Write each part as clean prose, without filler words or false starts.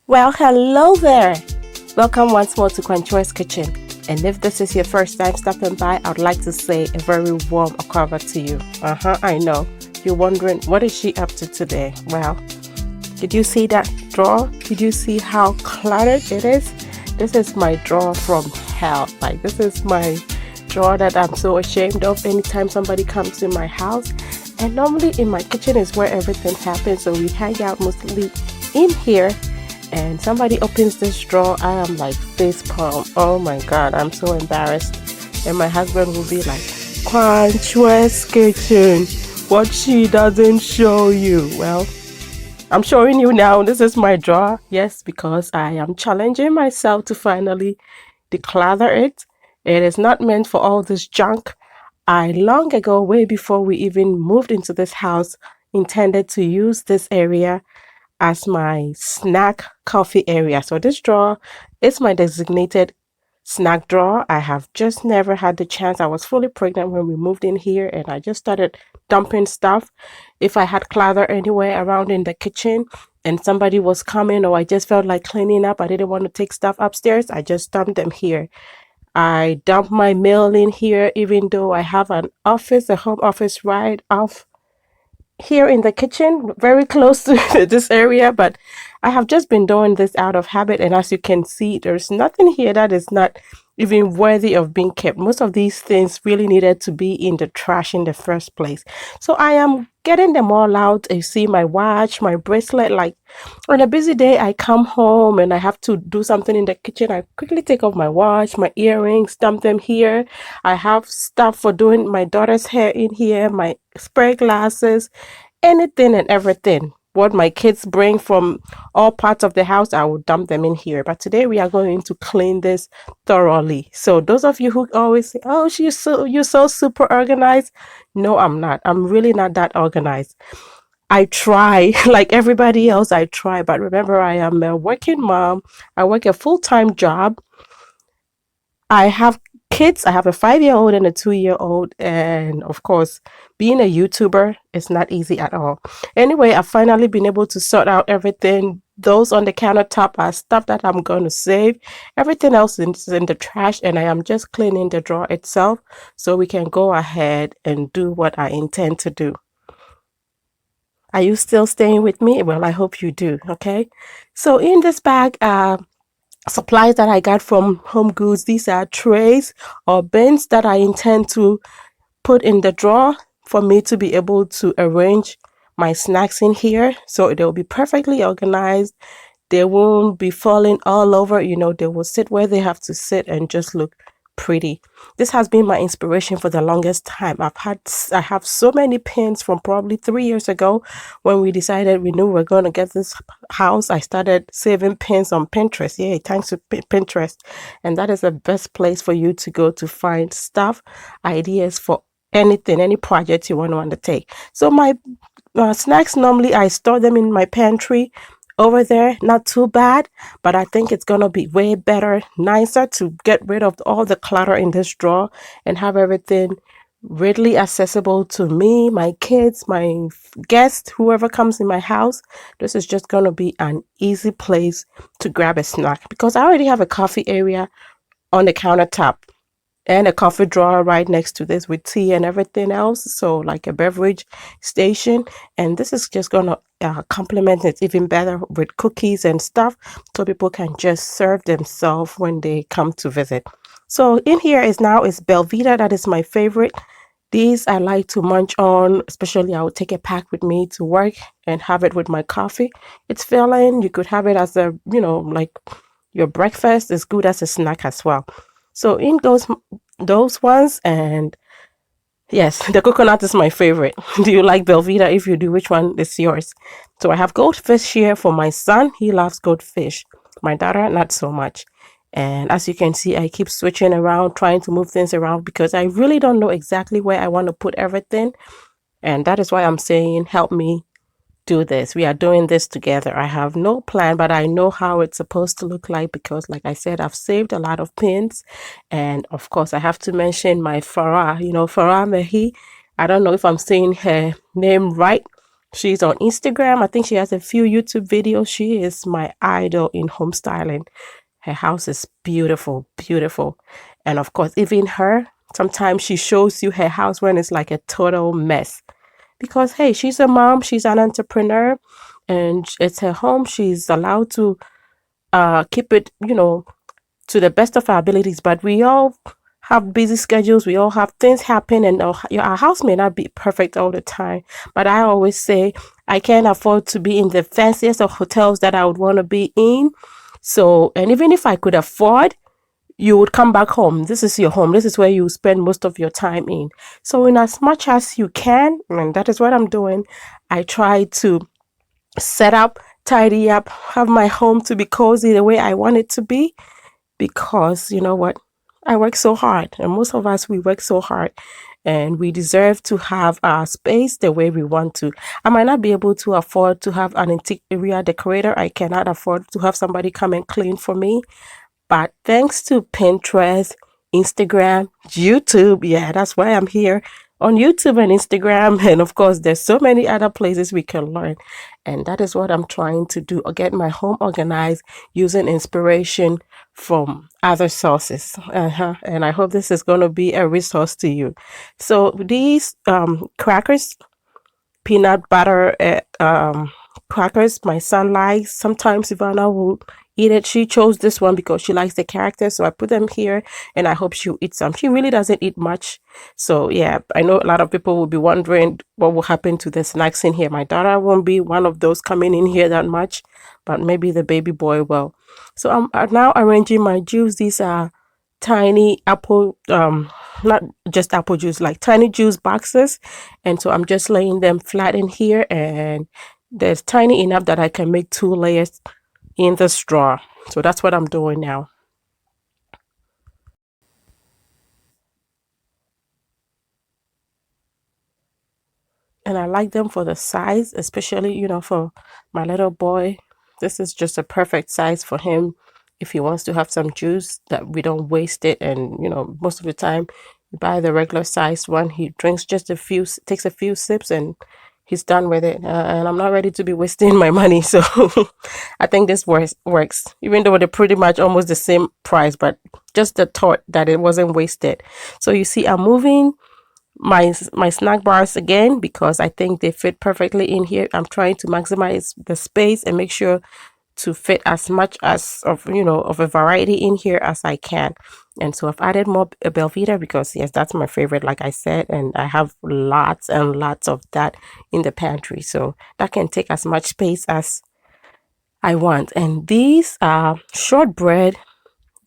Well, hello there. Welcome once more to Quancho's Kitchen. And if this is your first time stopping by, I'd like to say a very warm welcome to you. I know. You're wondering, what is she up to today? Well, did you see that drawer? Did you see how cluttered it is? This is my drawer from hell. Like, this is my drawer that I'm so ashamed of anytime somebody comes in my house. And normally in my kitchen is where everything happens, so we hang out mostly in here. And somebody opens this drawer, I am like face palm. Oh my god, I'm so embarrassed. And my husband will be like, Quancho's Kitchen, what she doesn't show you. Well, I'm showing you now. This is my drawer. Yes, because I am challenging myself to finally declutter it. It is not meant for all this junk. I long ago, way before we even moved into this house, intended to use this area as my snack coffee area. So this drawer is my designated snack drawer. I have just never had the chance. I was fully pregnant when we moved in here and I just started dumping stuff. If I had clutter anywhere around in the kitchen and somebody was coming or I just felt like cleaning up, I didn't want to take stuff upstairs, I just dumped them here. I dump my mail in here even though I have an office, a home office right off here in the kitchen, very close to this area, but I have just been doing this out of habit. And as you can see, there's nothing here that is not even worthy of being kept. Most of these things really needed to be in the trash in the first place. So I am getting them all out. You see my watch, my bracelet. Like on a busy day, I come home and I have to do something in the kitchen. I quickly take off my watch, my earrings, dump them here. I have stuff for doing my daughter's hair in here, my spray glasses, anything and everything. What my kids bring from all parts of the house, I will dump them in here. But today we are going to clean this thoroughly. So those of you who always say, "Oh, you're so super organized," no, I'm not. I'm really not that organized. I try, like everybody else, I try. But remember, I am a working mom. I work a full-time job. I have kids. I have a 5-year-old and a 2-year-old. And of course, being a YouTuber is not easy at all. Anyway, I've finally been able to sort out everything. Those on the countertop are stuff that I'm going to save. Everything else is in the trash, and I am just cleaning the drawer itself so we can go ahead and do what I intend to do. Are you still staying with me? Well, I hope you do. Okay. So in this bag, supplies that I got from Home Goods. These are trays or bins that I intend to put in the drawer for me to be able to arrange my snacks in here. So they'll be perfectly organized. They won't be falling all over. They will sit where they have to sit and just look pretty. This has been my inspiration for the longest time. I have so many pins from probably 3 years ago when we decided we knew we are going to get this house. I started saving pins on Pinterest. Yay, thanks to Pinterest. And that is the best place for you to go to find stuff, ideas for anything, any project you want to undertake. So my snacks, normally I store them in my pantry over there. Not too bad, but I think it's gonna be way better, nicer to get rid of all the clutter in this drawer and have everything readily accessible to me, my kids, my guests, whoever comes in my house. This is just gonna be an easy place to grab a snack because I already have a coffee area on the countertop and a coffee drawer right next to this with tea and everything else. So like a beverage station. And this is just going to complement it even better with cookies and stuff so people can just serve themselves when they come to visit. So in here is Belvita. That is my favorite. These I like to munch on, especially I would take a pack with me to work and have it with my coffee. It's filling. You could have it as like your breakfast. Is good as a snack as well. So in those ones, and yes, the coconut is my favorite. Do you like Belvita? If you do, which one is yours? So I have goldfish here for my son. He loves goldfish. My daughter, not so much. And as you can see, I keep switching around, trying to move things around because I really don't know exactly where I want to put everything. And that is why I'm saying, help me do this. We are doing this together. I have no plan, but I know how it's supposed to look like because, like I said, I've saved a lot of pins. And of course, I have to mention my Farah, Farah Mehi. I don't know if I'm saying her name right, She's on Instagram. I think she has a few YouTube videos. She is my idol in home styling. Her house is beautiful, beautiful. And of course, even her, sometimes she shows you her house when it's like a total mess. Because, hey, she's a mom, she's an entrepreneur, and it's her home. She's allowed to keep it, to the best of our abilities. But we all have busy schedules, we all have things happen, and our house may not be perfect all the time. But I always say I can't afford to be in the fanciest of hotels that I would want to be in. So, and even if I could afford, you would come back home. This is your home. This is where you spend most of your time in. So, in as much as you can, and that is what I'm doing, I try to set up, tidy up, have my home to be cozy the way I want it to be, because you know what? I work so hard, and most of us, we work so hard, and we deserve to have our space the way we want to. I might not be able to afford to have an interior decorator. I cannot afford to have somebody come and clean for me. But thanks to Pinterest, Instagram, YouTube, yeah, that's why I'm here on YouTube and Instagram. And of course, there's so many other places we can learn. And that is what I'm trying to do, get my home organized using inspiration from other sources. And I hope this is going to be a resource to you. So these crackers, peanut butter crackers, my son likes. Sometimes Ivana will eat it. She chose this one because she likes the character, so I put them here, and I hope she'll eat some. She really doesn't eat much, so yeah, I know a lot of people will be wondering what will happen to the snacks in here. My daughter won't be one of those coming in here that much, but maybe the baby boy will. So I'm now arranging my juice. These are tiny apple, not just apple juice, like tiny juice boxes, and so I'm just laying them flat in here, and there's tiny enough that I can make 2 layers in the straw. So that's what I'm doing now. And I like them for the size, especially, for my little boy. This is just a perfect size for him if he wants to have some juice, that we don't waste it. And, most of the time, you buy the regular size one, he drinks just takes a few sips, and he's done with it. And I'm not ready to be wasting my money. So I think this works, even though they're pretty much almost the same price, but just the thought that it wasn't wasted. So you see, I'm moving my snack bars again because I think they fit perfectly in here. I'm trying to maximize the space and make sure to fit as much as of a variety in here as I can. And so I've added more Belvita because yes, that's my favorite, like I said, and I have lots and lots of that in the pantry, so that can take as much space as I want. And these are shortbread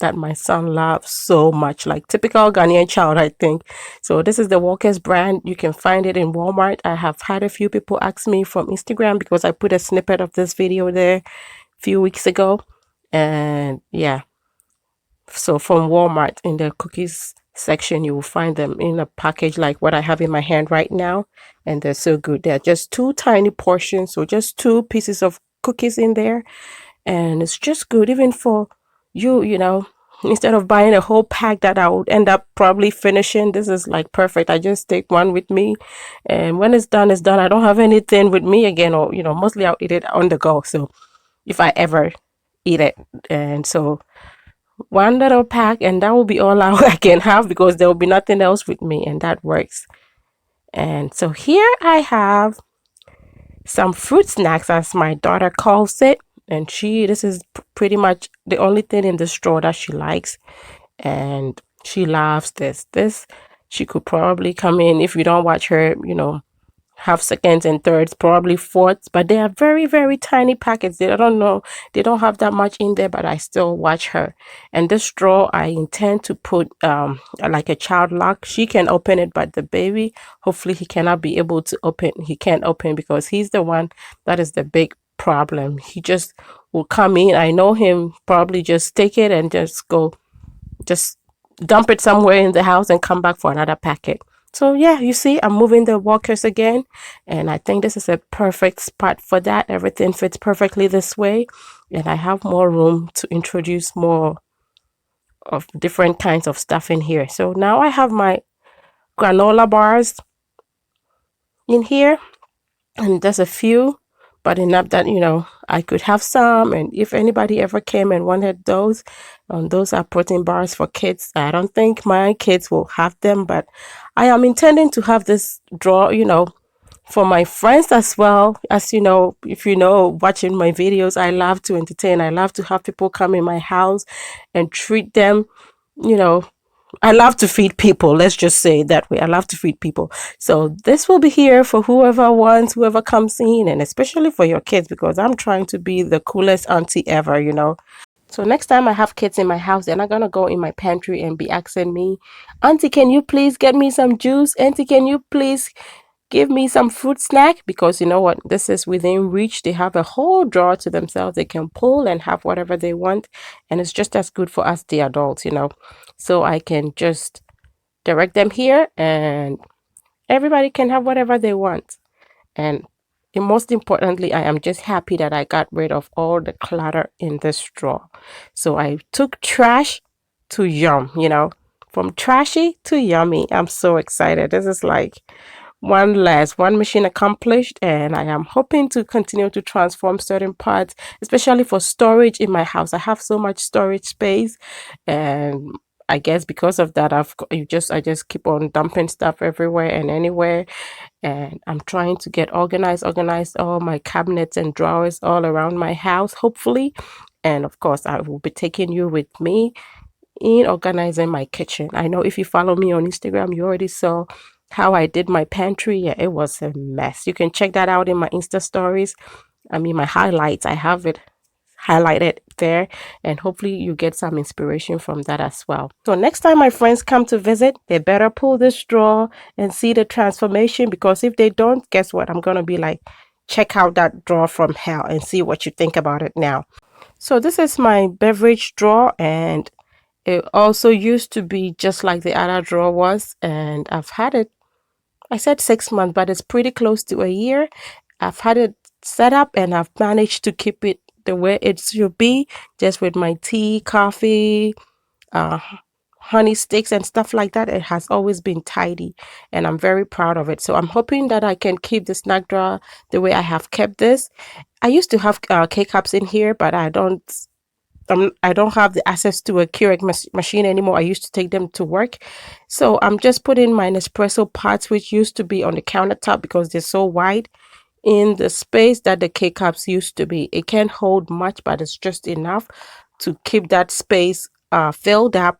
that my son loves so much, like typical Ghanaian child, I think. So this is the Walker's brand. You can find it in Walmart. I have had a few people ask me from Instagram because I put a snippet of this video there a few weeks ago. And yeah, so from Walmart in the cookies section, you will find them in a package like what I have in my hand right now. And they're so good. They're just 2 tiny portions, so just 2 pieces of cookies in there. And it's just good even for you, instead of buying a whole pack that I would end up probably finishing. This is like perfect. I just take one with me, and when it's done, it's done. I don't have anything with me again, or mostly I'll eat it on the go. So if I ever eat it, and so one little pack, and that will be all I can have because there will be nothing else with me, and that works. And so here I have some fruit snacks, as my daughter calls it. And this is pretty much the only thing in the straw that she likes. And she loves this. She could probably come in, if you don't watch her, have seconds and thirds, probably fourths, but they are very, very tiny packets. They don't know, they don't have that much in there, but I still watch her. And this straw, I intend to put like a child lock. She can open it, but the baby, hopefully he cannot be able to open. He can't open because he's the one that is the big problem. He just will come in. I know him, probably just take it and just dump it somewhere in the house and come back for another packet. So yeah, you see, I'm moving the walkers again, and I think this is a perfect spot for that. Everything fits perfectly this way, and I have more room to introduce more of different kinds of stuff in here. So now I have my granola bars in here, and there's a few, but enough that I could have some. And if anybody ever came and wanted those are protein bars for kids. I don't think my kids will have them, but I am intending to have this drawer, for my friends as well. As if watching my videos, I love to entertain. I love to have people come in my house and treat them. you know I love to feed people. Let's just say it that way. I love to feed people. So this will be here for whoever comes in, and especially for your kids, because I'm trying to be the coolest auntie ever. So next time I have kids in my house, they're not gonna go in my pantry and be asking me, Auntie, can you please get me some juice? Auntie, can you please give me some fruit snack? Because you know what? This is within reach. They have a whole drawer to themselves. They can pull and have whatever they want. And it's just as good for us, the adults. So I can just direct them here and everybody can have whatever they want. And most importantly, I am just happy that I got rid of all the clutter in this drawer. So I took trash to yum, from trashy to yummy. I'm so excited. This is like one mission accomplished, and I am hoping to continue to transform certain parts, especially for storage in my house. I have so much storage space, and I guess because of that, I just keep on dumping stuff everywhere and anywhere, and I'm trying to get organized all my cabinets and drawers all around my house, hopefully. And of course, I will be taking you with me in organizing my kitchen. I know if you follow me on Instagram, you already saw how I did my pantry. Yeah, it was a mess. You can check that out in my Insta stories. My highlights. I have it highlighted there, and hopefully you get some inspiration from that as well. So next time my friends come to visit, they better pull this drawer and see the transformation, because if they don't, guess what? I'm gonna be like, check out that drawer from hell and see what you think about it now. So this is my beverage drawer, and it also used to be just like the other drawer was, and I've had it, I said 6 months, but it's pretty close to a year. I've had it set up and I've managed to keep it the way it should be, just with my tea, coffee, uh, honey sticks and stuff like that. It has always been tidy, and I'm very proud of it. So I'm hoping that I can keep the snack drawer the way I have kept this. I used to have K-cups in here, but I don't have the access to a Keurig machine anymore. I used to take them to work. So I'm just putting my Nespresso pots, which used to be on the countertop because they're so wide, in the space that the K-cups used to be. It can't hold much, but it's just enough to keep that space filled up,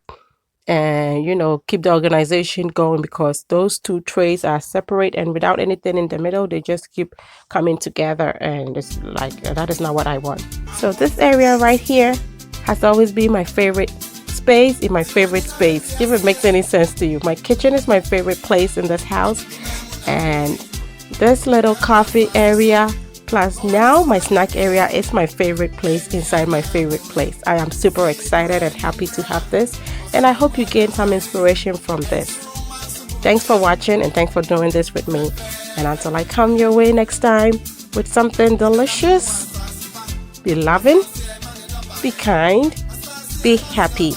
and keep the organization going, because those two trays are separate, and without anything in the middle, they just keep coming together, and it's like, that is not what I want. So this area right here has always been my favorite space in my favorite space, if it makes any sense to you. My kitchen is my favorite place in this house, and this little coffee area plus now my snack area is my favorite place inside my favorite place. I am super excited and happy to have this, and I hope you gain some inspiration from this. Thanks for watching, and thanks for doing this with me. And until I come your way next time with something delicious, be loving, be kind, be happy.